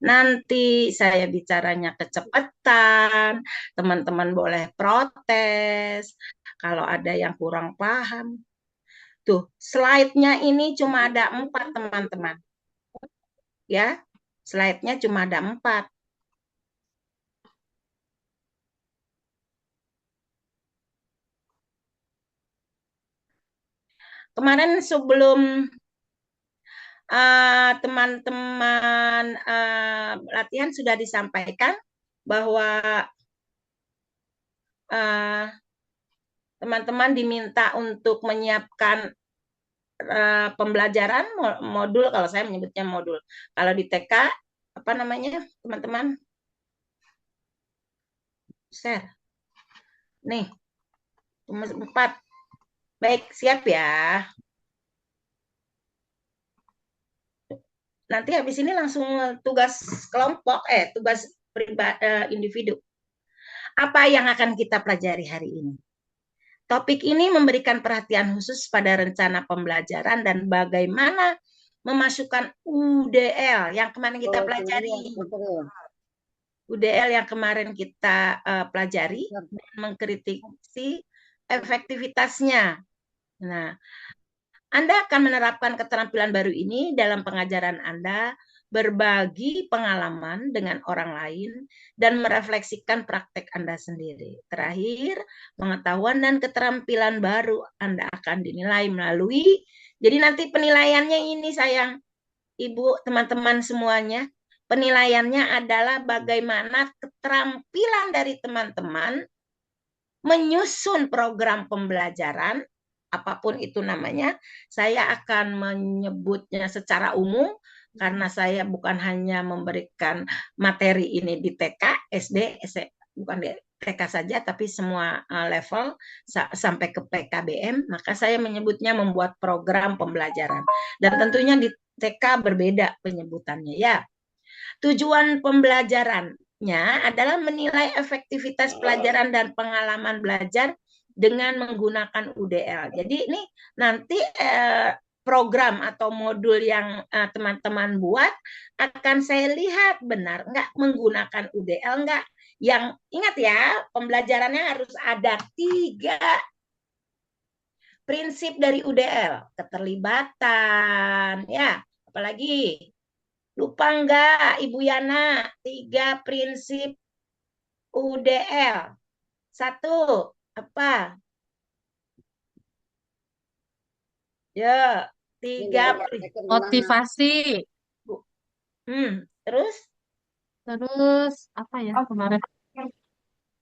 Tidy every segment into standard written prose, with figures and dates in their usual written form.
Nanti saya bicaranya kecepatan, teman-teman boleh protes kalau ada yang kurang paham. Tuh, slide-nya ini cuma ada 4, teman-teman. Ya, slide-nya cuma ada 4. Kemarin sebelum teman-teman latihan sudah disampaikan bahwa teman-teman diminta untuk menyiapkan pembelajaran modul, kalau saya menyebutnya modul. Kalau di TK, apa namanya, teman-teman? Share. Nih, 4. Baik, siap ya. Nanti habis ini langsung tugas kelompok, tugas individu. Apa yang akan kita pelajari hari ini? Topik ini memberikan perhatian khusus pada rencana pembelajaran dan bagaimana memasukkan UDL yang kemarin kita pelajari. UDL yang kemarin kita pelajari dan mengkritisi efektivitasnya. Nah, Anda akan menerapkan keterampilan baru ini dalam pengajaran Anda, berbagi pengalaman dengan orang lain, dan merefleksikan praktek Anda sendiri. Terakhir, pengetahuan dan keterampilan baru Anda akan dinilai melalui, jadi nanti penilaiannya ini sayang, Ibu, teman-teman semuanya, penilaiannya adalah bagaimana keterampilan dari teman-teman menyusun program pembelajaran, apapun itu namanya. Saya akan menyebutnya secara umum, karena saya bukan hanya memberikan materi ini di TK, SD, bukan di TK saja, tapi semua level sampai ke PKBM, maka saya menyebutnya membuat program pembelajaran. Dan tentunya di TK berbeda penyebutannya ya. Tujuan pembelajarannya adalah menilai efektivitas pelajaran dan pengalaman belajar dengan menggunakan UDL. Jadi ini nanti program atau modul yang teman-teman buat akan saya lihat benar nggak menggunakan UDL nggak. Yang ingat ya, pembelajarannya harus ada 3 prinsip dari UDL. Keterlibatan, ya, apalagi lupa enggak Ibu Yana 3 prinsip UDL. 1, apa? Ya, 3 Motivasi. terus Terus apa ya kemarin?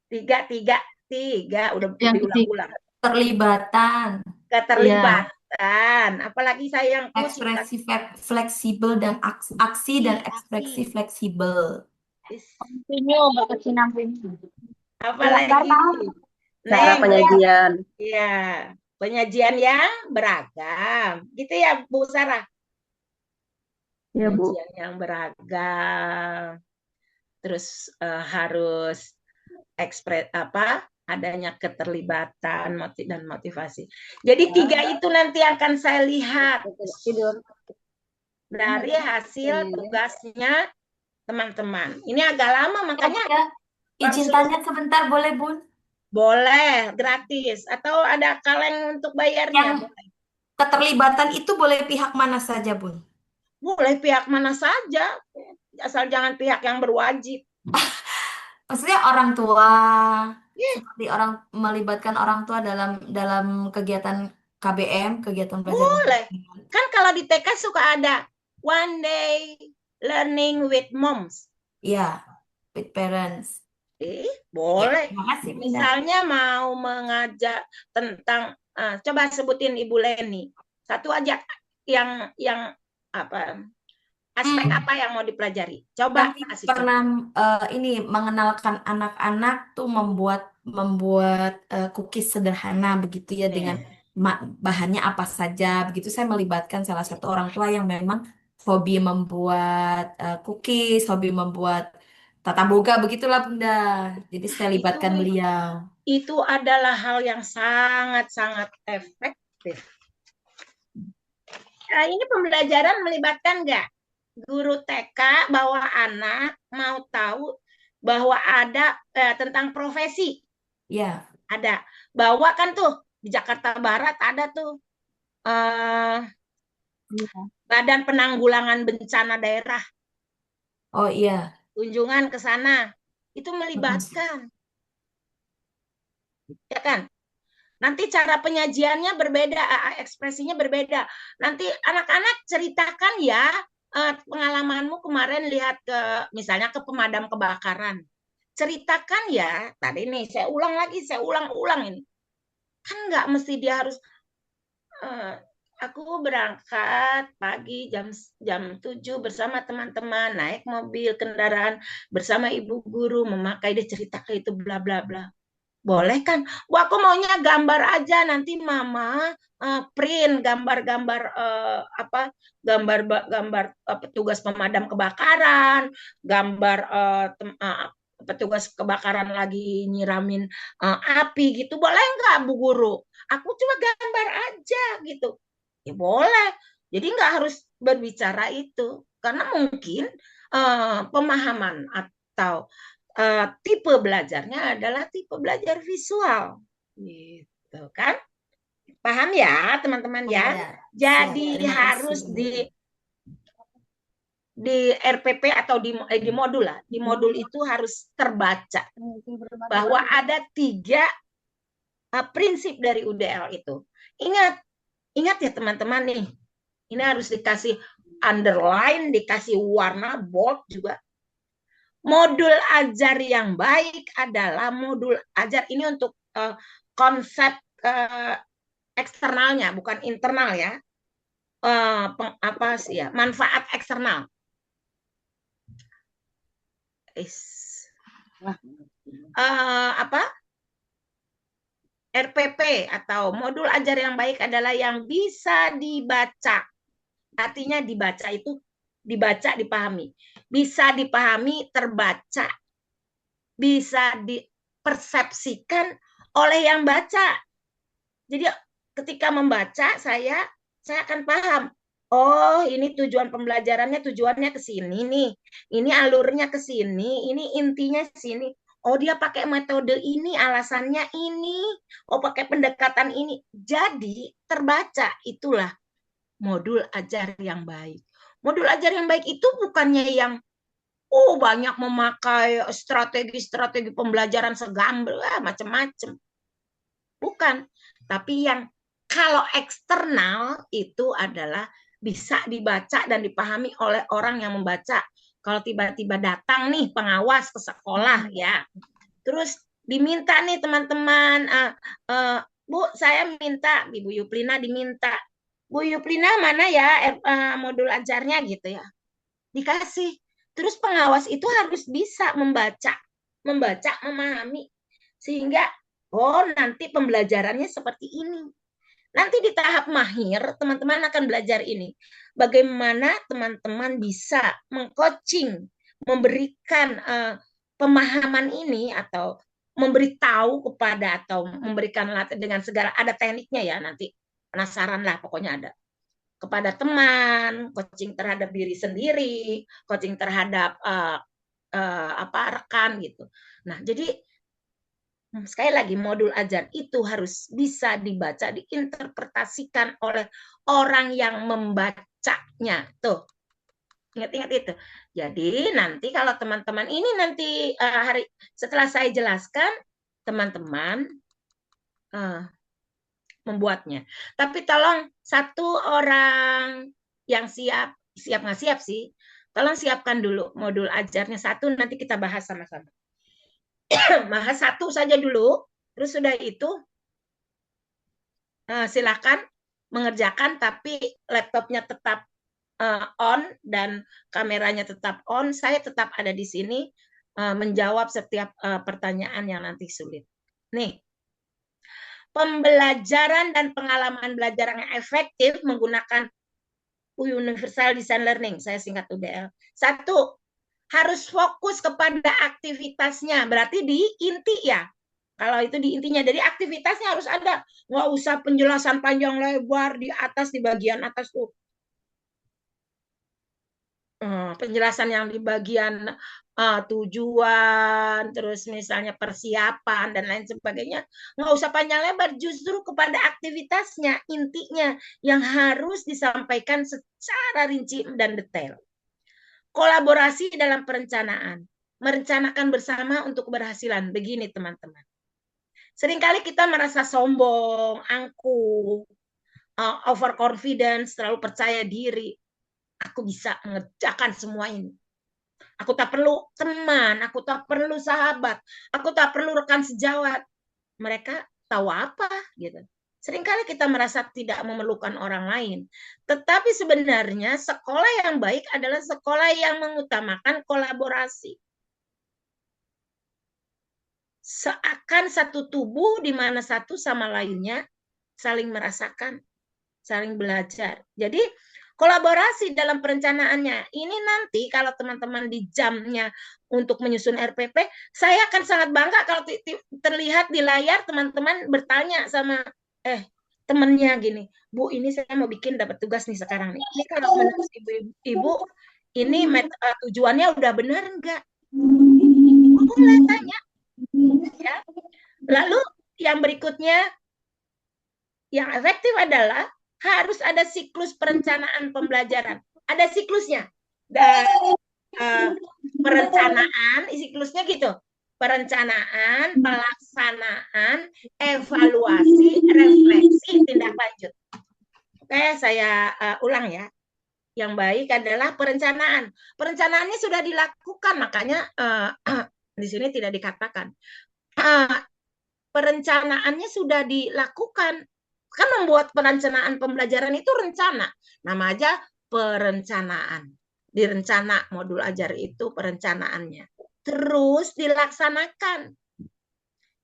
3 udah Yang ketiga, diulang-ulang. Terlibatan, ya, Keterlibatan, apalagi sayangku cinta ekspresi fleksibel dan aksi dan ekspresi fleksibel. continue berkesinambungan. apalagi Cara Neng, penyajian. ya, penyajian yang beragam. Gitu ya, Bu Sarah. Ya, Bu. Penyajian yang beragam. Terus harus adanya keterlibatan dan motivasi. Jadi 3 itu nanti akan saya lihat dari hasil tugasnya teman-teman. Ini agak lama, makanya Izin tanya sebentar boleh, Bun? boleh gratis atau ada kaleng untuk bayarnya. Yang keterlibatan itu boleh pihak mana saja, Bun? Boleh pihak mana saja, asal jangan pihak yang berwajib. Maksudnya orang tua, seperti melibatkan orang tua dalam kegiatan KBM, kegiatan belajar Boleh. mengajar. Kan kalau di TK suka ada one day learning with moms. Iya, with parents. Ya, Boleh. terima kasih, Bunda. Misalnya mau mengajak tentang, coba sebutin Ibu Leni. Satu aja yang apa, aspek apa yang mau dipelajari. Coba Kami kasih pernah ini mengenalkan anak-anak tuh membuat cookies sederhana begitu ya dengan bahannya apa saja begitu. Saya melibatkan salah satu orang tua yang memang hobi membuat cookies, hobi membuat tata boga begitulah Bunda. Jadi saya libatkan beliau. Itu adalah hal yang sangat-sangat efektif. Ini pembelajaran melibatkan nggak? guru TK bawa anak mau tahu bahwa ada tentang profesi. Ya, Ada. Bawa kan tuh di Jakarta Barat ada tuh eh, Iya. Badan Penanggulangan Bencana Daerah oh iya. kunjungan ke sana. Itu Mm-mm. melibatkan, ya kan? Nanti cara penyajiannya berbeda, ekspresinya berbeda. Nanti anak-anak ceritakan ya pengalamanmu kemarin lihat ke misalnya ke pemadam kebakaran. Ceritakan ya, tadi nih saya ulang lagi, saya ulang-ulang ini. Kan nggak mesti dia harus aku berangkat pagi jam jam 7 bersama teman-teman, naik mobil kendaraan bersama ibu guru, memakai dia cerita ke itu bla bla bla. Boleh kan? Wah, aku maunya gambar aja nanti mama print gambar-gambar apa gambar gambar petugas pemadam kebakaran, gambar petugas kebakaran lagi nyiramin api gitu. Boleh nggak Bu Guru? Aku cuma gambar aja gitu. Ya boleh. Jadi nggak harus berbicara itu karena mungkin pemahaman atau tipe belajarnya adalah tipe belajar visual, gitu kan? Paham ya, teman-teman Oh ya? ya, siap. Jadi Terima kasih, harus Bu. di RPP atau di modul lah, di modul itu harus terbaca bahwa ada 3 prinsip dari UDL itu. Ingat, ingat ya teman-teman nih, ini harus dikasih underline, dikasih warna bold juga. Modul ajar yang baik adalah modul ajar ini untuk konsep eksternalnya, bukan internal ya. Apa sih ya? Manfaat eksternal. Apa? RPP atau modul ajar yang baik adalah yang bisa dibaca. Artinya dibaca itu dibaca, dipahami. Bisa dipahami, terbaca. Bisa dipersepsikan oleh yang baca. Jadi ketika membaca saya akan paham. Oh, ini tujuan pembelajarannya tujuannya ke sini nih. Ini alurnya ke sini, ini intinya ke sini. Oh, dia pakai metode ini, alasannya ini. Oh, pakai pendekatan ini. Jadi terbaca, itulah modul ajar yang baik. Modul ajar yang baik itu bukannya yang banyak memakai strategi-strategi pembelajaran segambar, macam-macam. Bukan, tapi yang kalau eksternal itu adalah bisa dibaca dan dipahami oleh orang yang membaca. Kalau tiba-tiba datang nih pengawas ke sekolah ya, terus diminta nih teman-teman, Bu, saya minta, Ibu Yuplina diminta, Bu Yuplina mana ya modul ajarnya gitu ya, dikasih. Terus pengawas itu harus bisa membaca, memahami, sehingga nanti pembelajarannya seperti ini. Nanti di tahap mahir, teman-teman akan belajar ini. Bagaimana teman-teman bisa mengcoaching, memberikan pemahaman ini atau memberitahu kepada atau memberikan dengan segala ada tekniknya ya nanti. Penasaran lah pokoknya ada. Kepada teman, coaching terhadap diri sendiri, coaching terhadap rekan gitu. Nah, jadi sekali lagi modul ajar itu harus bisa dibaca, diinterpretasikan oleh orang yang membacanya. Tuh, ingat-ingat itu. Jadi nanti kalau teman-teman ini nanti hari setelah saya jelaskan, teman-teman membuatnya. Tapi tolong satu orang yang siap nggak siap sih, tolong siapkan dulu modul ajarnya satu, nanti kita bahas sama-sama. Bahas satu saja dulu, terus sudah itu silakan mengerjakan, tapi laptopnya tetap on dan kameranya tetap on. Saya tetap ada di sini menjawab setiap pertanyaan yang nanti sulit. Nih, pembelajaran dan pengalaman belajar yang efektif menggunakan Universal Design Learning, saya singkat UDL. 1, harus fokus kepada aktivitasnya, berarti di inti ya. Kalau itu di intinya, dari aktivitasnya harus ada. Nggak usah penjelasan panjang lebar di atas, di bagian atas tuh. penjelasan yang di bagian tujuan, terus misalnya persiapan dan lain sebagainya, nggak usah panjang lebar, justru kepada aktivitasnya, intinya yang harus disampaikan secara rinci dan detail. Kolaborasi dalam perencanaan, merencanakan bersama untuk keberhasilan. Begini teman-teman, seringkali kita merasa sombong, angkuh, overconfidence, terlalu percaya diri. Aku bisa mengerjakan semua ini. Aku tak perlu teman, aku tak perlu sahabat, aku tak perlu rekan sejawat. Mereka tahu apa gitu. Seringkali kita merasa tidak memerlukan orang lain. Tetapi sebenarnya sekolah yang baik adalah sekolah yang mengutamakan kolaborasi. Seakan satu tubuh di mana satu sama lainnya saling merasakan, saling belajar. Jadi kolaborasi dalam perencanaannya. Ini nanti kalau teman-teman di jamnya untuk menyusun RPP, saya akan sangat bangga kalau terlihat di layar teman-teman bertanya sama temennya gini, Bu, ini saya mau bikin dapat tugas nih sekarang nih. Ini kalau menurut ibu, ini tujuannya udah benar enggak? Boleh tanya. Ya. Lalu yang berikutnya, yang efektif adalah harus ada siklus perencanaan pembelajaran. Ada siklusnya. Dan perencanaan, siklusnya gitu. Perencanaan, pelaksanaan, evaluasi, refleksi, tindak lanjut. Oke, saya ulang ya. Yang baik adalah perencanaan. Perencanaannya sudah dilakukan, makanya di sini tidak dikatakan. Perencanaannya sudah dilakukan. Kan membuat perencanaan pembelajaran itu rencana. Nama aja perencanaan. Direncana modul ajar itu perencanaannya. Terus dilaksanakan.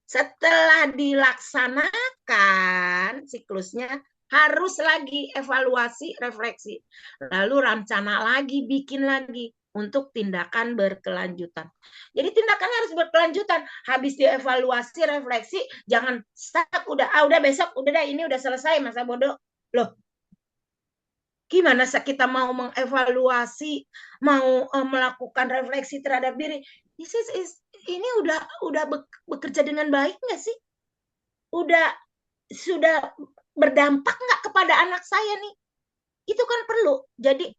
Setelah dilaksanakan siklusnya, harus lagi evaluasi, refleksi. Lalu rencana lagi, bikin lagi untuk tindakan berkelanjutan. Jadi tindakannya harus berkelanjutan. Habis dievaluasi, refleksi, jangan stuck, udah besok, udah ini udah selesai masa bodoh. Loh, gimana kita mau mengevaluasi, mau melakukan refleksi terhadap diri? Ini udah bekerja dengan baik nggak sih? Sudah berdampak nggak kepada anak saya nih? Itu kan perlu. Jadi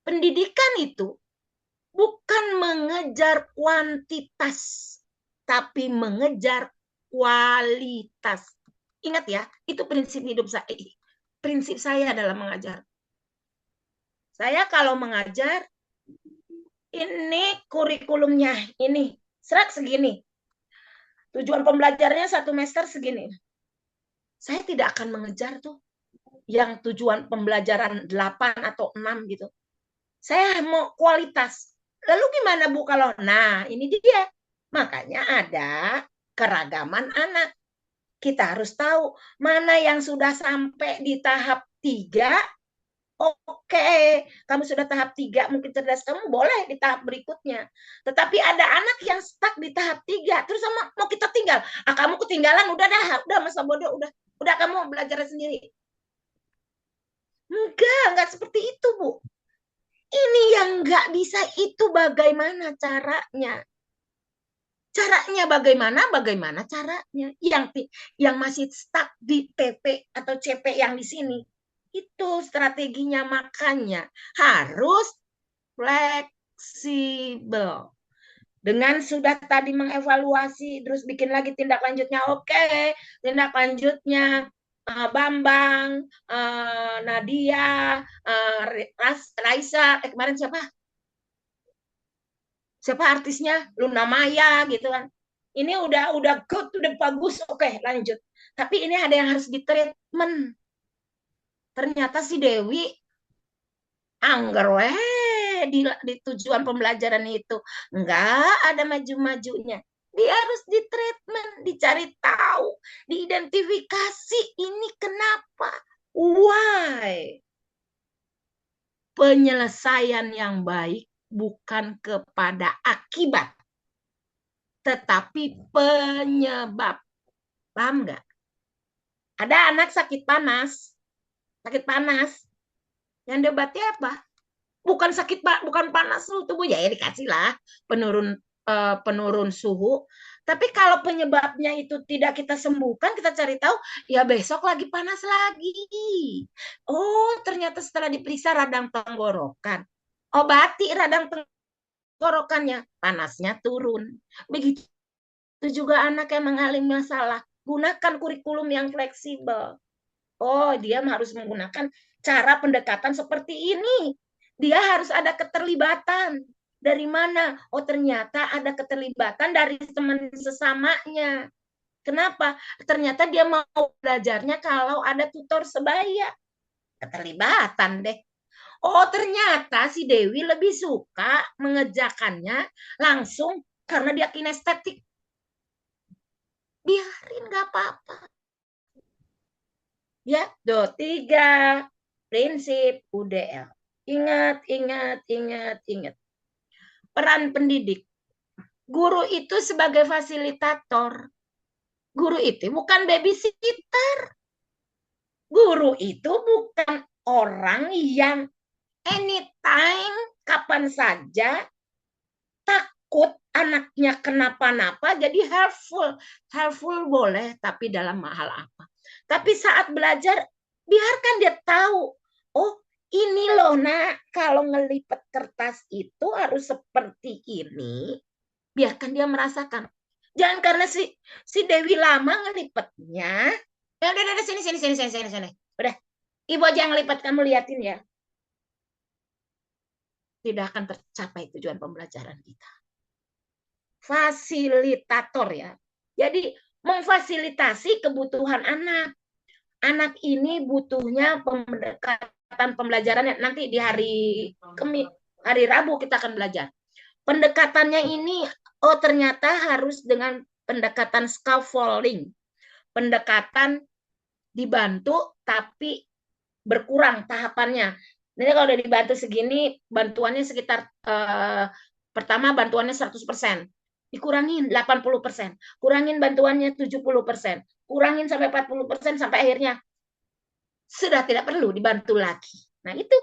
pendidikan itu bukan mengejar kuantitas, tapi mengejar kualitas. Ingat ya, itu prinsip hidup saya. Prinsip saya dalam mengajar. Saya kalau mengajar, ini kurikulumnya, ini serat segini. Tujuan pembelajarannya 1 semester segini. Saya tidak akan mengejar tuh yang tujuan pembelajaran 8 atau 6 gitu. Saya mau kualitas. Lalu gimana Bu kalau? Nah, ini dia. Makanya ada keragaman anak. Kita harus tahu mana yang sudah sampai di tahap 3. Oke, kamu sudah tahap 3, mungkin cerdas kamu boleh di tahap berikutnya. Tetapi ada anak yang stuck di tahap 3, terus sama mau kita tinggal. Kamu ketinggalan, udah masa bodoh, udah kamu belajar sendiri. Enggak seperti itu, Bu. Ini yang enggak bisa itu bagaimana caranya? Caranya bagaimana caranya? Yang masih stuck di TP atau CP yang di sini. Itu strateginya, makanya harus fleksibel. Dengan sudah tadi mengevaluasi, terus bikin lagi tindak lanjutnya. Oke, tindak lanjutnya Bambang, Nadia, Raisa, kemarin siapa artisnya? Luna Maya gitu kan. Ini udah good, udah bagus, oke lanjut. Tapi ini ada yang harus ditreatment. Ternyata si Dewi angger di tujuan pembelajaran itu enggak ada maju-majunya. Dia harus ditreatment, dicari tahu, diidentifikasi ini kenapa, why. Penyelesaian yang baik bukan kepada akibat, tetapi penyebab. Paham nggak? Ada anak sakit panas. Yang debatnya apa? Bukan sakit, bukan panas suhu tubuh ya, dikasih lah penurun suhu. Tapi kalau penyebabnya itu tidak kita sembuhkan, kita cari tahu, ya besok lagi panas lagi. Oh, ternyata setelah diperiksa radang tenggorokan. Obati radang tenggorokannya, panasnya turun. Begitu juga anak yang mengalami masalah, gunakan kurikulum yang fleksibel. Oh, dia harus menggunakan cara pendekatan seperti ini. Dia harus ada keterlibatan. Dari mana? Oh, ternyata ada keterlibatan dari teman sesamanya. Kenapa? Ternyata dia mau belajarnya kalau ada tutor sebaya. Keterlibatan deh. Oh, ternyata si Dewi lebih suka mengerjakannya langsung karena dia kinestetik. Biarin, gak apa-apa. Ya, 3 prinsip UDL. Ingat, ingat, ingat, ingat. Peran pendidik. Guru itu sebagai fasilitator. Guru itu bukan babysitter. Guru itu bukan orang yang anytime, kapan saja, takut anaknya kenapa-napa, jadi helpful. Helpful boleh, tapi dalam hal apa? Tapi saat belajar, biarkan dia tahu, oh ini loh nak, kalau ngelipet kertas itu harus seperti ini. Biarkan dia merasakan. Jangan karena si Dewi lama ngelipetnya. Ya udah sini. Udah, ibu aja yang ngelipet, kamu liatin ya. Tidak akan tercapai tujuan pembelajaran kita. Fasilitator ya. Jadi memfasilitasi kebutuhan anak. Anak ini butuhnya pendekatan pembelajaran nanti di hari Rabu kita akan belajar. Pendekatannya ini, oh ternyata harus dengan pendekatan scaffolding. Pendekatan dibantu tapi berkurang tahapannya. Jadi kalau udah dibantu segini, bantuannya sekitar pertama bantuannya 100%. Dikurangin 80%. Kurangin bantuannya 70%. Kurangin sampai 40% sampai akhirnya sudah tidak perlu dibantu lagi. Nah, itu.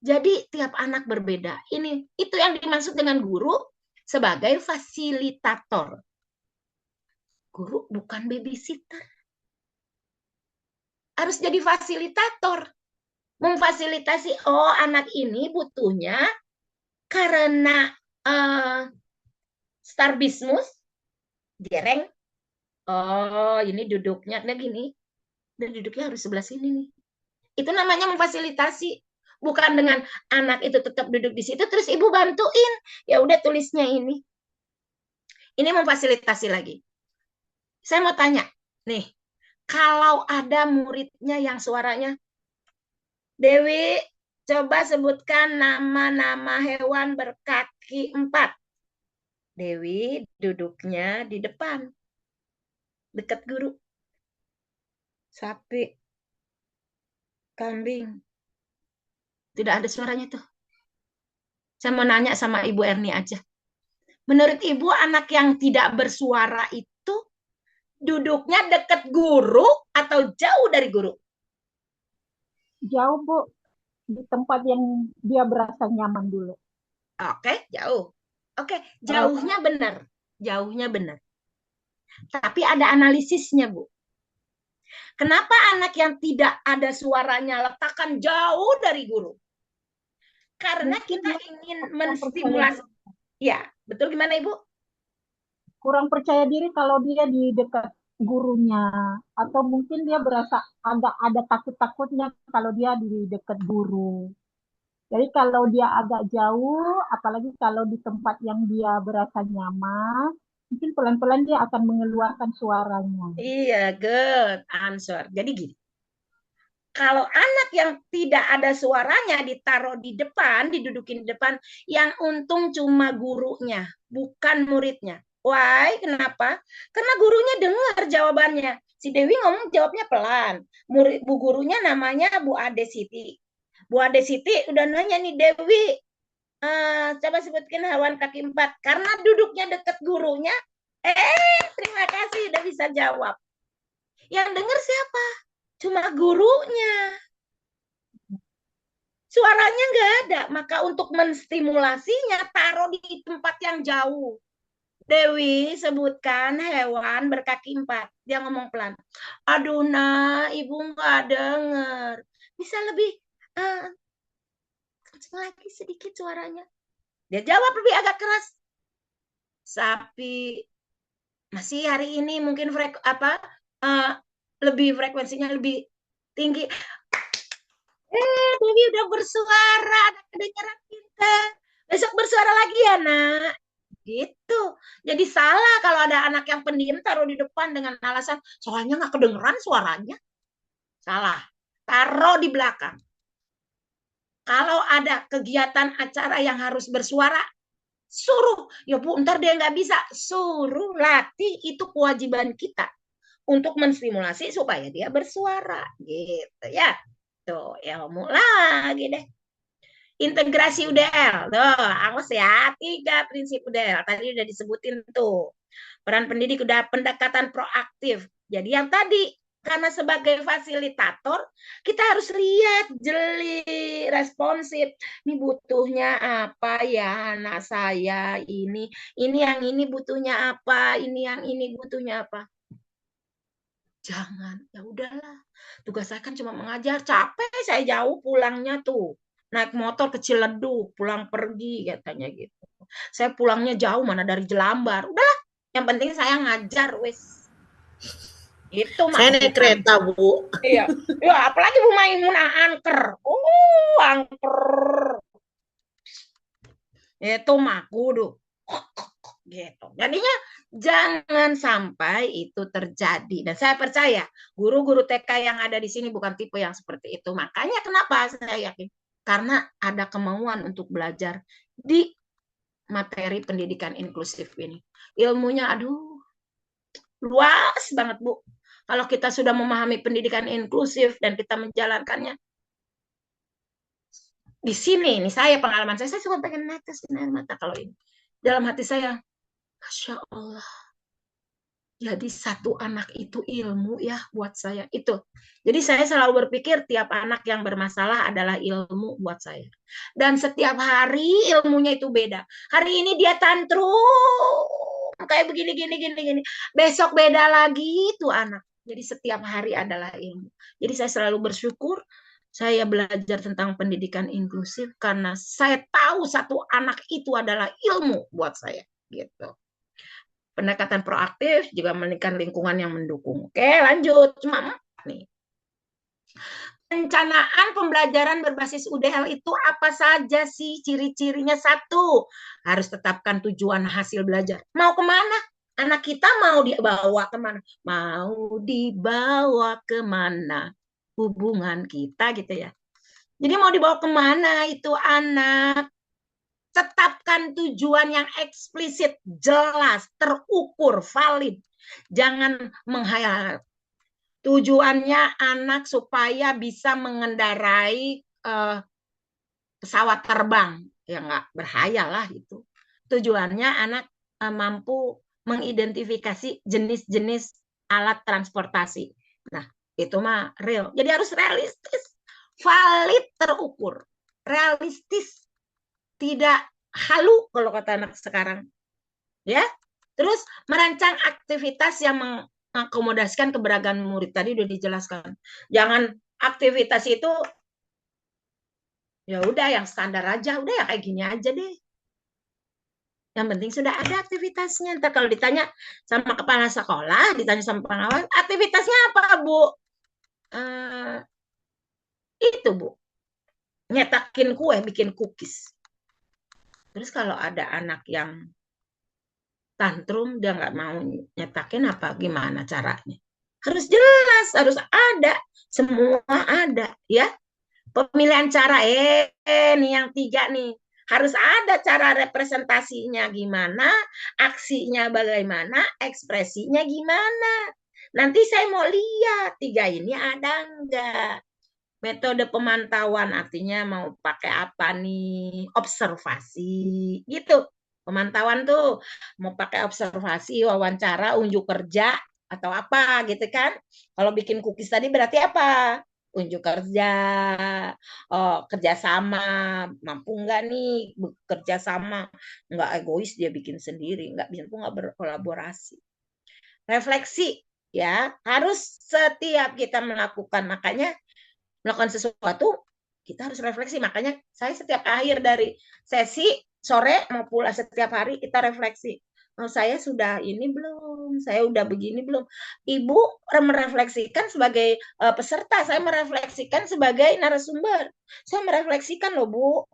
Jadi tiap anak berbeda. Itu yang dimaksud dengan guru sebagai fasilitator. Guru bukan babysitter. Harus jadi fasilitator. Memfasilitasi, oh anak ini butuhnya karena strabismus, jereng. Oh, ini duduknya gini. Dan duduknya harus sebelah sini nih. Itu namanya memfasilitasi. Bukan dengan anak itu tetap duduk di situ, terus ibu bantuin. Ya udah tulisnya ini. Ini memfasilitasi lagi. Saya mau tanya, nih, kalau ada muridnya yang suaranya, Dewi, coba sebutkan nama-nama hewan berkaki 4. Dewi duduknya di depan, dekat guru. Sapi, kambing. Tidak ada suaranya tuh. Saya mau nanya sama Ibu Erni aja. Menurut Ibu, anak yang tidak bersuara itu duduknya dekat guru atau jauh dari guru? Jauh, Bu. Di tempat yang dia berasa nyaman dulu. Oke, jauh. Oke, jauhnya benar. Jauhnya benar. Tapi ada analisisnya, Bu. Kenapa anak yang tidak ada suaranya letakkan jauh dari guru? Karena kita ingin menstimulasi. Ya, betul gimana Ibu? Kurang percaya diri kalau dia di dekat gurunya. Atau mungkin dia berasa agak ada takut-takutnya kalau dia di dekat guru. Jadi kalau dia agak jauh, apalagi kalau di tempat yang dia berasa nyaman, mungkin pelan-pelan dia akan mengeluarkan suaranya. Iya, good answer. Jadi gini, kalau anak yang tidak ada suaranya ditaruh di depan, didudukin di depan, yang untung cuma gurunya, bukan muridnya. Why? Kenapa? Karena gurunya dengar jawabannya. Si Dewi ngomong jawabnya pelan. Bu gurunya namanya Bu Ade Siti. Bu Ade Siti udah nanya nih, Dewi, coba sebutkan hewan kaki 4. Karena duduknya dekat gurunya, terima kasih udah bisa jawab. Yang dengar siapa? Cuma gurunya. Suaranya nggak ada. Maka untuk menstimulasinya, taruh di tempat yang jauh. Dewi sebutkan hewan berkaki 4. Dia ngomong pelan. Aduh, nak, ibu nggak denger. Bisa lebih kenceng lagi sedikit suaranya. Dia jawab lebih agak keras. Sapi. Masih hari ini mungkin lebih frekuensinya lebih tinggi. Dewi udah bersuara, ada kedengaran pintar. Besok bersuara lagi ya, nak. Gitu. Jadi salah kalau ada anak yang pendiam taruh di depan dengan alasan soalnya nggak kedengeran suaranya. Salah. Taruh di belakang. Kalau ada kegiatan acara yang harus bersuara, suruh. Ya Bu, ntar dia nggak bisa. Suruh, latih. Itu kewajiban kita untuk menstimulasi supaya dia bersuara. Gitu ya. Tuh, ilmu lagi deh. Integrasi UDL. Tuh, awas ya. 3 prinsip UDL. Tadi udah disebutin tuh. Peran pendidik udah pendekatan proaktif. Jadi yang tadi, karena sebagai fasilitator, kita harus lihat jeli, responsif. Ini butuhnya apa ya anak saya ini. Ini yang ini butuhnya apa. Ini yang ini butuhnya apa. Jangan, ya udahlah. Tugas saya kan cuma mengajar. Capek saya jauh pulangnya tuh. Naik motor ke Ciledug, pulang pergi katanya gitu. Saya pulangnya jauh mana dari Jelambar. Udahlah, yang penting saya ngajar wes. Itu Saya mah. naik kereta, Bu. Iya. Ya, apalagi Bu Maimunah angker. Angker. Itu mah kudu. Gitu. Jadinya jangan sampai itu terjadi. Dan saya percaya guru-guru TK yang ada di sini bukan tipe yang seperti itu. Makanya kenapa saya yakin? Karena ada kemauan untuk belajar di materi pendidikan inklusif ini. Ilmunya aduh luas banget, Bu. Kalau kita sudah memahami pendidikan inklusif dan kita menjalankannya, di sini, ini saya pengalaman saya cuma pengen netesin air mata kalau ini. Dalam hati saya, Masya Allah, jadi satu anak itu ilmu ya buat saya. Itu. Jadi saya selalu berpikir tiap anak yang bermasalah adalah ilmu buat saya. Dan setiap hari ilmunya itu beda. Hari ini dia tantrum kayak begini gini. Besok beda lagi tuh anak. Jadi setiap hari adalah ilmu. Jadi saya selalu bersyukur saya belajar tentang pendidikan inklusif karena saya tahu satu anak itu adalah ilmu buat saya gitu. Pendekatan proaktif juga menekan lingkungan yang mendukung. Oke, lanjut. Cuma nih. Perencanaan pembelajaran berbasis UDL itu apa saja sih ciri-cirinya? 1, harus tetapkan tujuan hasil belajar. Mau kemana? Anak kita mau dibawa kemana? Mau dibawa kemana? Hubungan kita gitu ya. Jadi mau dibawa kemana itu anak? Tetapkan tujuan yang eksplisit, jelas, terukur, valid. Jangan menghayal. Tujuannya anak supaya bisa mengendarai pesawat terbang. Ya nggak berhayal lah itu. Tujuannya anak mampu mengidentifikasi jenis-jenis alat transportasi. Nah, itu mah real. Jadi harus realistis, valid, terukur. Realistis, tidak halu kalau kata anak sekarang. Ya. Terus merancang aktivitas yang mengakomodasikan keberagaman murid. Tadi udah dijelaskan. Jangan aktivitas itu ya udah yang standar aja, udah ya kayak gini aja deh. Yang penting sudah ada aktivitasnya. Ntar kalau ditanya sama kepala sekolah, ditanya sama pengawas, aktivitasnya apa, Bu? Itu, Bu. Nyetakin kue, bikin cookies. Terus kalau ada anak yang tantrum, dia nggak mau nyetakin apa, gimana caranya? Harus jelas, harus ada. Semua ada, ya. Pemilihan cara, nih yang 3 nih. Harus ada cara representasinya gimana, aksinya bagaimana, ekspresinya gimana. Nanti saya mau lihat 3 ini ada enggak. Metode pemantauan artinya mau pakai apa nih? Observasi gitu. Pemantauan tuh mau pakai observasi, wawancara, unjuk kerja atau apa gitu kan. Kalau bikin cookies tadi berarti apa? unjuk kerja, kerja sama, mampu nggak nih bekerja sama, nggak egois dia bikin sendiri, nggak bisa nggak berkolaborasi. Refleksi ya harus setiap kita melakukan, makanya melakukan sesuatu kita harus refleksi. Makanya saya setiap akhir dari sesi sore mau pulang setiap hari kita refleksi. Oh, saya sudah ini belum, saya udah begini belum. Ibu merefleksikan sebagai peserta, saya merefleksikan sebagai narasumber. Saya merefleksikan loh Bu.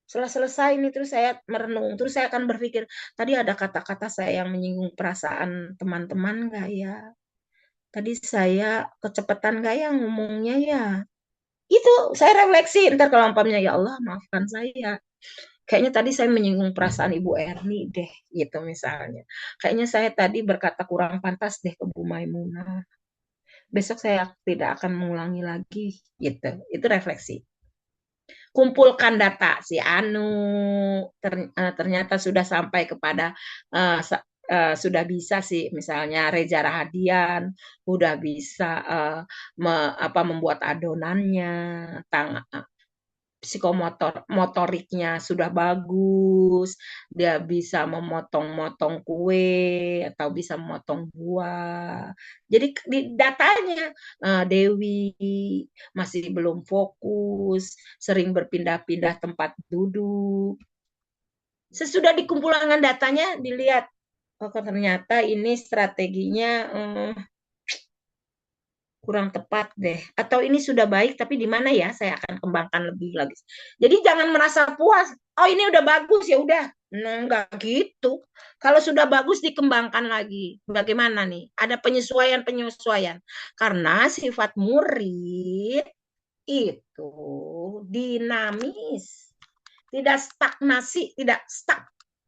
Setelah selesai ini terus saya merenung, terus saya akan berpikir, tadi ada kata-kata saya yang menyinggung perasaan teman-teman nggak ya? Tadi saya kecepatan nggak ya ngomongnya ya? Itu saya refleksi, ntar kalau umpamanya ya Allah maafkan saya. Kayaknya tadi saya menyinggung perasaan Ibu Erni deh, gitu misalnya. Kayaknya saya tadi berkata kurang pantas deh ke Bu Maimunah. Besok saya tidak akan mengulangi lagi, gitu. Itu refleksi. Kumpulkan data si Anu ternyata sudah sampai kepada sudah bisa sih misalnya Reza Rahadian udah bisa membuat adonannya, psikomotoriknya sudah bagus, dia bisa memotong-motong kue atau bisa memotong buah. Jadi di datanya Dewi masih belum fokus, sering berpindah-pindah tempat duduk. Sesudah dikumpulkan datanya dilihat, oh ternyata ini strateginya kurang tepat deh, atau ini sudah baik tapi di mana ya saya akan kembangkan lebih lagi. Jadi jangan merasa puas, oh ini udah bagus ya udah. Nah, enggak gitu. Kalau sudah bagus dikembangkan lagi. Bagaimana nih? Ada penyesuaian-penyesuaian. Karena sifat murid itu dinamis. Tidak stagnasi, tidak stuck.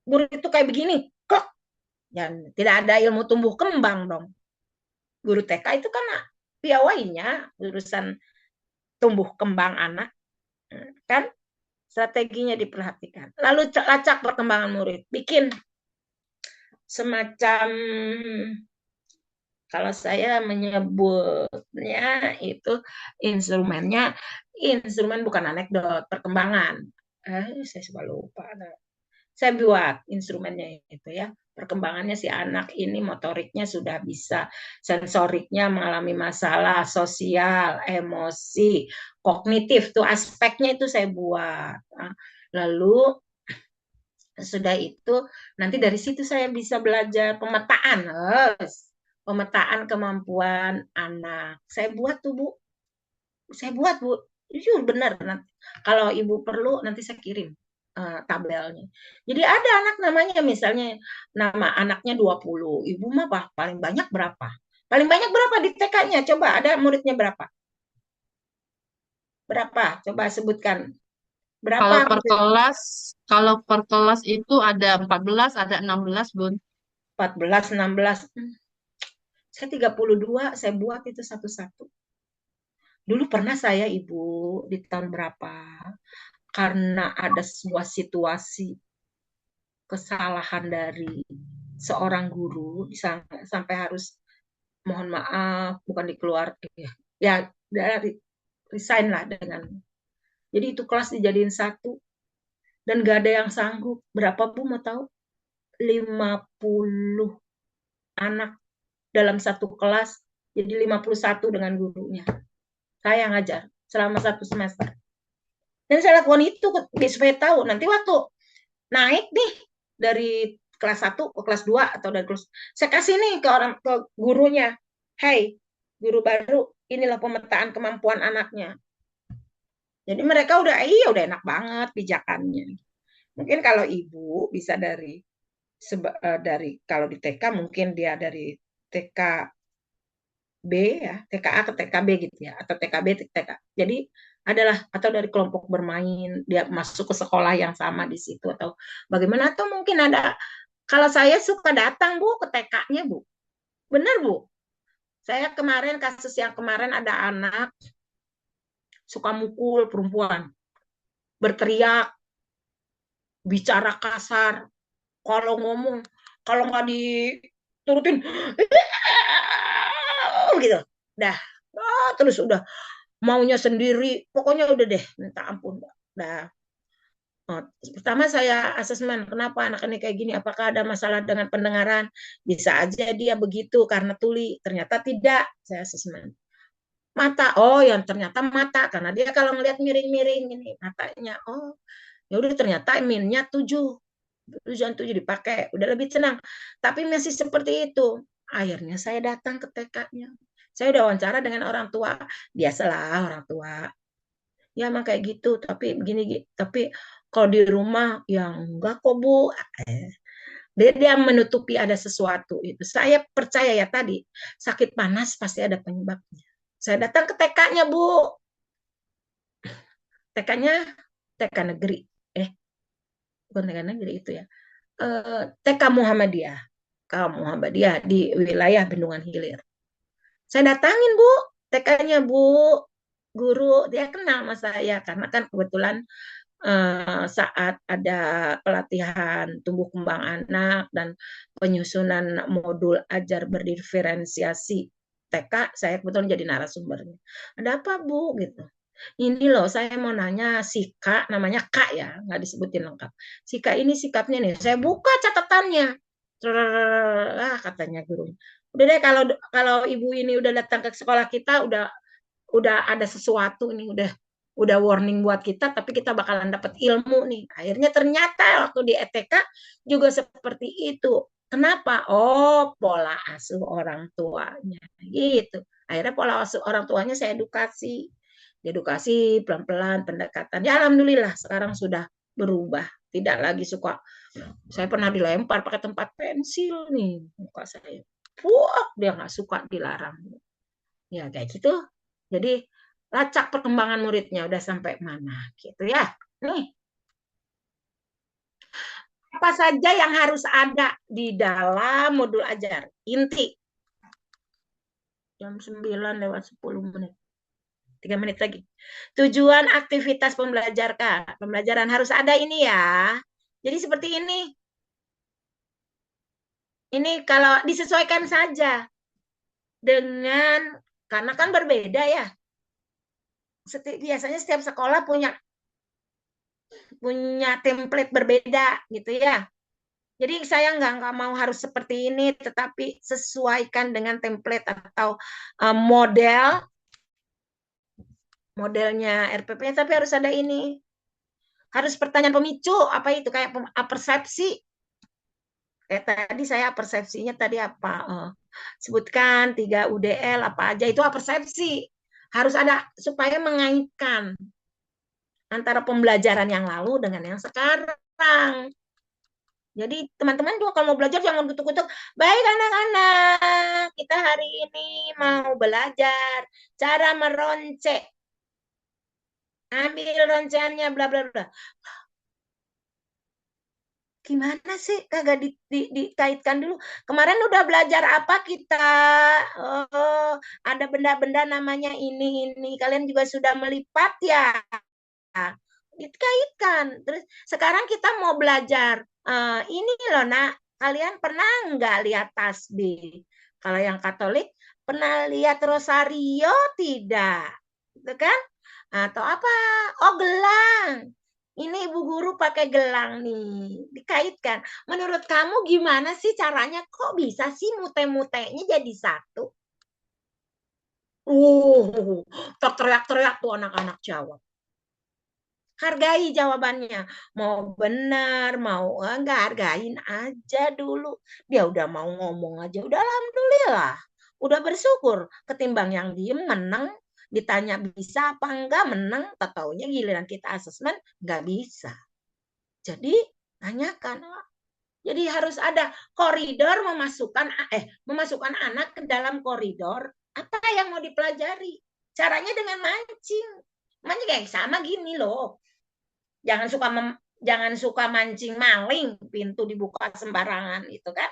Murid itu kayak begini, kok. Dan tidak ada ilmu tumbuh kembang dong. Guru TK itu kan piawainya urusan tumbuh kembang anak, kan strateginya diperhatikan. Lalu lacak perkembangan murid, bikin semacam, kalau saya menyebutnya itu instrumen bukan anekdot, perkembangan. Saya suka lupa. Saya buat instrumennya itu ya. Perkembangannya si anak ini motoriknya sudah bisa, sensoriknya mengalami masalah, sosial, emosi, kognitif tuh aspeknya itu saya buat. Lalu sudah itu nanti dari situ saya bisa belajar pemetaan, pemetaan kemampuan anak. Saya buat tuh Bu, saya buat Bu, jujur benar. Nanti kalau Ibu perlu nanti saya kirim tabelnya. Jadi ada anak namanya misalnya nama anaknya 20, Ibu mah paling banyak berapa? Paling banyak berapa di TK-nya? Coba ada muridnya berapa? Berapa? Coba sebutkan. Kalau Berapa? per kelas, kalau per kelas itu ada 14, ada 16, Bun. 14, 16. Saya 32, saya buat itu satu-satu. Dulu pernah saya Ibu di tahun berapa? Karena ada sebuah situasi kesalahan dari seorang guru sampai harus mohon maaf bukan dikeluarkan ya dari resign lah dengan, jadi itu kelas dijadiin satu dan gak ada yang sanggup. Berapa Bu mau tahu? 50 anak dalam satu kelas, jadi 51 dengan gurunya. Saya ngajar selama satu semester dan saya lakukan itu supaya tahu nanti waktu naik nih dari kelas 1 ke kelas 2 atau dari kelas, saya kasih nih ke gurunya, hey guru baru, inilah pemetaan kemampuan anaknya. Jadi mereka udah enak banget pijakannya. Mungkin kalau Ibu bisa dari kalau di TK mungkin dia dari TK B ya, TKA ke TKB gitu ya, atau TKB TK. Jadi adalah atau dari kelompok bermain dia masuk ke sekolah yang sama di situ atau bagaimana, atau mungkin ada, kalau saya suka datang Bu ke TK-nya Bu. Benar Bu. Saya kemarin kasus yang kemarin ada anak suka mukul perempuan, berteriak, bicara kasar, kalau ngomong kalau nggak diturutin gitu. Dah. terus udah maunya sendiri, pokoknya udah deh minta ampun. Nah, pertama saya asesmen kenapa anak ini kayak gini, apakah ada masalah dengan pendengaran, bisa aja dia begitu karena tuli, ternyata tidak, saya asesmen. Mata, oh yang ternyata mata, karena dia kalau ngelihat miring-miring ini matanya, oh ya udah ternyata minnya 7 tujuan 7 dipakai, udah lebih tenang. Tapi masih seperti itu. Akhirnya saya datang ke TK-nya. Saya udah wawancara dengan orang tua. Biasalah orang tua. Ya emang kayak gitu, tapi begini, tapi kalau di rumah ya enggak kok Bu. Dia menutupi ada sesuatu itu. Saya percaya ya tadi, sakit panas pasti ada penyebabnya. Saya datang ke TK-nya Bu. TK-nya TK negeri. Bukan TK negeri itu ya. TK Muhammadiyah. Muhammadiyah di wilayah Bendungan Hilir. Saya datangin Bu, TK-nya Bu, guru dia kenal sama saya karena kan kebetulan saat ada pelatihan tumbuh kembang anak dan penyusunan modul ajar berdiferensiasi TK, saya kebetulan jadi narasumbernya. Ada apa Bu gitu? Ini loh saya mau nanya si Kak, namanya Kak ya, nggak disebutin lengkap. Si Kak ini sikapnya nih, saya buka catatannya. Katanya gurunya. Udah deh kalau ibu ini udah datang ke sekolah kita udah ada sesuatu nih, udah warning buat kita, tapi kita bakalan dapat ilmu nih. Akhirnya ternyata waktu di ETK juga seperti itu. Kenapa? Oh, pola asuh orang tuanya. Gitu. Akhirnya pola asuh orang tuanya saya edukasi. Edukasi pelan-pelan pendekatan. Ya alhamdulillah sekarang sudah berubah. Tidak lagi suka. Saya pernah dilempar pakai tempat pensil nih muka saya. Dia nggak suka dilarang. Ya kayak gitu. Jadi lacak perkembangan muridnya udah sampai mana gitu ya. Nih, apa saja yang harus ada di dalam modul ajar? Inti. Jam 9 lewat 10 menit. 3 menit lagi. Tujuan aktivitas pembelajaran harus ada ini ya. Jadi seperti ini. Ini kalau disesuaikan saja dengan, karena kan berbeda ya. Biasanya setiap sekolah punya template berbeda gitu ya. Jadi saya nggak mau harus seperti ini, tetapi sesuaikan dengan template atau modelnya RPP-nya, tapi harus ada ini. Harus pertanyaan pemicu, apa itu kayak persepsi. Kayak tadi saya persepsinya tadi apa? Sebutkan 3 UDL apa aja itu persepsi. Harus ada supaya mengaitkan antara pembelajaran yang lalu dengan yang sekarang. Jadi teman-teman juga kalau mau belajar jangan kutuk-kutuk. Baik anak-anak, kita hari ini mau belajar cara meroncek. Ambil roncannya bla bla bla. Gimana sih kagak dikaitkan dulu? Kemarin udah belajar apa kita? Oh, ada benda-benda namanya ini. Kalian juga sudah melipat ya? Dikaitkan. Terus sekarang kita mau belajar ini loh nak, kalian pernah nggak lihat tasbih? Kalau yang Katolik pernah lihat rosario tidak? Gitu kan? Atau apa? Oh gelang. Ini ibu guru pakai gelang nih, dikaitkan. Menurut kamu gimana sih caranya? Kok bisa sih mute-mutenya jadi satu? Teriak-teriak tuh anak-anak jawab. Hargai jawabannya. Mau benar, mau enggak, hargain aja dulu. Dia udah mau ngomong aja, udah alhamdulillah. Udah bersyukur. Ketimbang yang diem, menang. Ditanya bisa apa enggak, menang. Taunya giliran kita asesmen, enggak bisa. Jadi, tanyakan. Jadi harus ada koridor memasukkan anak ke dalam koridor. Apa yang mau dipelajari? Caranya dengan mancing. Mancing kayak sama gini loh. Jangan suka mancing maling, pintu dibuka sembarangan itu kan.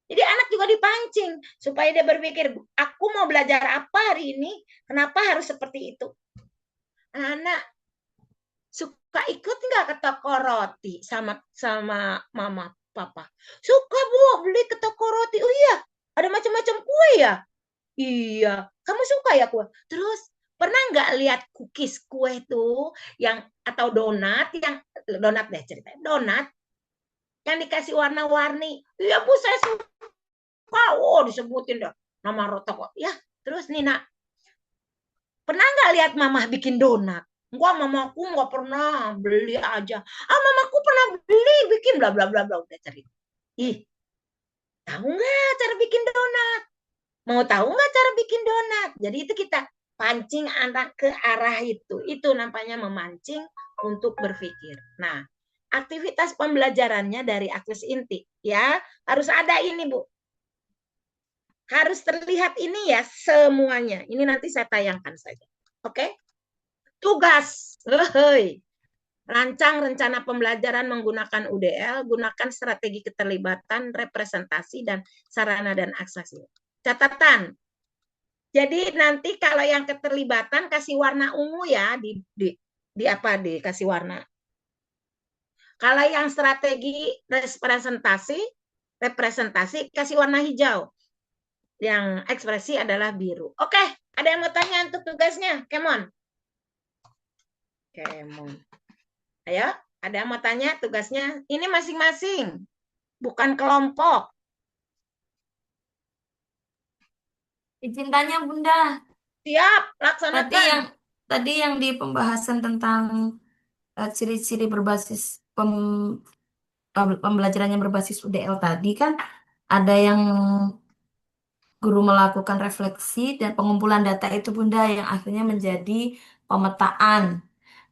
Jadi anak juga dipancing supaya dia berpikir, aku mau belajar apa hari ini? Kenapa harus seperti itu? Anak suka ikut nggak ke toko roti sama mama papa? Suka Bu, beli ke toko roti. Oh iya, ada macam-macam kue ya. Iya, kamu suka ya kue? Terus pernah nggak lihat cookies kue tuh yang atau donat yang donat deh ceritanya donat yang dikasih warna-warni. Iya Bu, saya suka. Oh, disebutin dah nama rokok. Ya, terus Nina, pernah nggak lihat mamah bikin donat? Enggak, mamaku nggak pernah, beli aja. Ah, mamaku pernah beli, bikin bla bla bla bla udah cerita. Ih, tahu nggak cara bikin donat? Mau tahu nggak cara bikin donat? Jadi itu kita pancing anak ke arah itu. Itu namanya memancing untuk berpikir. Nah, aktivitas pembelajarannya dari akses inti ya harus ada ini Bu. Harus terlihat ini ya semuanya. Ini nanti saya tayangkan saja. Oke? Tugas. Hei. Rancang rencana pembelajaran menggunakan UDL, gunakan strategi keterlibatan, representasi, dan sarana dan akses. Catatan. Jadi nanti kalau yang keterlibatan kasih warna ungu ya di apa dikasih warna. Kalau yang strategi representasi kasih warna hijau. Yang ekspresi adalah biru. Oke, ada yang mau tanya untuk tugasnya? Kemon. Ayo, ada yang mau tanya tugasnya? Ini masing-masing, bukan kelompok. Izin tanya Bunda, Siap, tadi laksanakan. yang tadi yang di pembahasan tentang ciri-ciri berbasis pembelajaran yang berbasis UDL tadi kan ada yang guru melakukan refleksi dan pengumpulan data itu Bunda yang akhirnya menjadi pemetaan.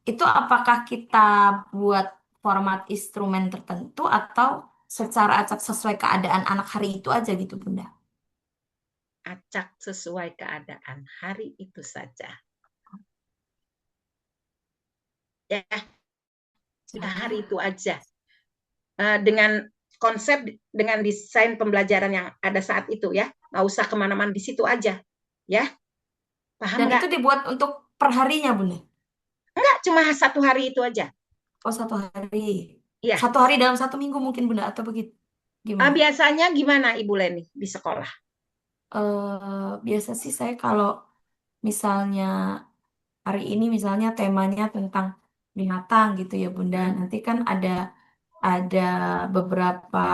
Itu apakah kita buat format instrumen tertentu atau secara acak sesuai keadaan anak hari itu aja gitu Bunda? Acak sesuai keadaan hari itu saja. Ya, sudah hari itu aja. Dengan konsep, dengan desain pembelajaran yang ada saat itu ya. Nggak usah kemana-mana, di situ aja. Ya, paham Dan nggak? itu dibuat untuk perharinya Bunda? Enggak, cuma 1 hari itu aja. Oh 1 hari. Iya. 1 hari dalam 1 minggu mungkin Bunda atau begitu? Gimana? Biasanya gimana Ibu Leni di sekolah? Biasa sih saya kalau misalnya hari ini misalnya temanya tentang binatang gitu ya Bunda. Nanti kan ada beberapa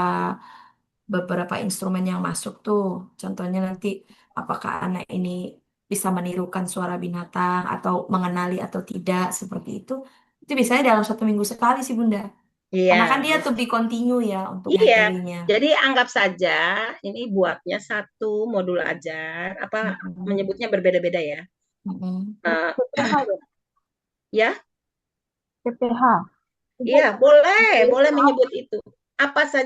beberapa instrumen yang masuk tuh. Contohnya nanti apakah anak ini bisa menirukan suara binatang atau mengenali atau tidak seperti itu. Itu biasanya dalam 1 minggu sekali sih Bunda. Karena kan Iya, dia to be continue ya untuk iya. materinya. Jadi anggap saja ini buatnya satu modul ajar, apa Mm-mm. menyebutnya berbeda-beda ya. Mm-mm. PPH ya, Ya, PPH. iya boleh menyebut itu. Apa saja